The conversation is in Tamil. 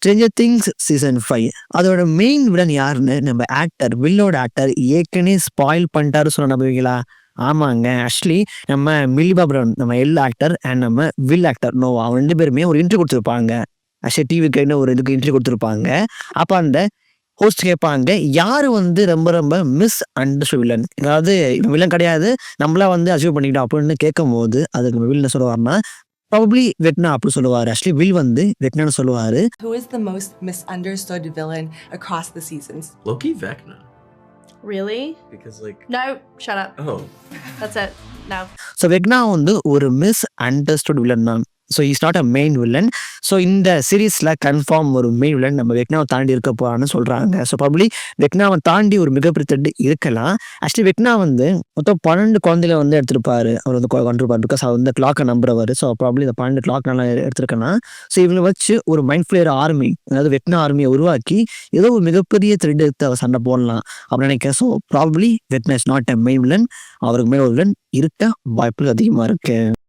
ஸ்ட்ரேஞ்சர் திங்ஸ் சீசன் 5 அதோட மெயின் வில்லன் யாருன்னு நம்ம வில்லோட ஆக்டர் ஏற்கனவே ஸ்பாயில் பண்ணிட்டாரு சொல்ல நம்புவீங்களா? ஆமாங்க. ஆக்சுவலி நம்ம மில்லி பாப் பிரவுன் நம்ம ஆக்டர் அண்ட் நம்ம வில் ஆக்டர் நோவா அவங்க 2 பேருமே ஒரு இன்டர்வியூ குடுத்துருப்பாங்க. ஆக்சுவலி டிவிக்குன்னு ஒரு இதுக்கு இன்டர்வியூ குடுத்துருப்பாங்க. அப்ப அந்த ஹோஸ்ட் கேட்பாங்க, யாரு வந்து ரொம்ப ரொம்ப மிஸ் அண்டர்ஸ்டுட் வில்லன்? அதாவது இவன் வில்லன் கிடையாது. நம்மளா வந்து அச்சீவ் பண்ணிக்கிட்டோம் அப்படின்னு கேட்கும்போது, அதுக்கு வில் என்ன சொல்லுவாருன்னா, ப்ராபப்லி வெட்னா அப்படி சொல்லுவாரு. ஆக்சுவலி வில் வந்து வெட்னான்னு சொல்லுவாரு. Who is the most misunderstood villain across the seasons? Loki Vecna. Really? Because like No, shut up. oh. That's it. No. So Vecna வந்து ஒரு மிஸ் அண்டர்ஸ்டுட் வில்லன் தான். So is not a main villain. So இந்த சீரீஸில் கன்ஃபார்ம் ஒரு மெயின் வில்லன் நம்ம வெக்னாவை தாண்டி இருக்க போறான்னு சொல்கிறாங்க. ஸோ ப்ராபப்லி வெக்னாவை தாண்டி ஒரு மிகப்பெரிய த்ரெட் இருக்கலாம். ஆக்சுவலி வெக்னா வந்து மொத்தம் 12 குழந்தைகளை வந்து எடுத்திருப்பாரு. அவர் வந்து கொண்டிருப்பார். பிகாஸ் அவர் வந்து கிளாக்கை நம்புறவர். ஸோ ப்ராபப்லி இந்த 12 கிளாக் நல்லா எடுத்திருக்கேன்னா, ஸோ இவங்களை வச்சு ஒரு மைண்ட் ஃபிளேயர் ஆர்மி, அதாவது வெக்னா ஆர்மியை உருவாக்கி ஏதோ ஒரு மிகப்பெரிய த்ரெட் எடுத்து அவர் சண்டை போடலாம் அப்படின்னு நினைக்கிறேன். So probably Vecna is not a main villain. அவருக்கு மேலே ஒரு வில்லன் இருக்க வாய்ப்புகள் அதிகமாக இருக்கு.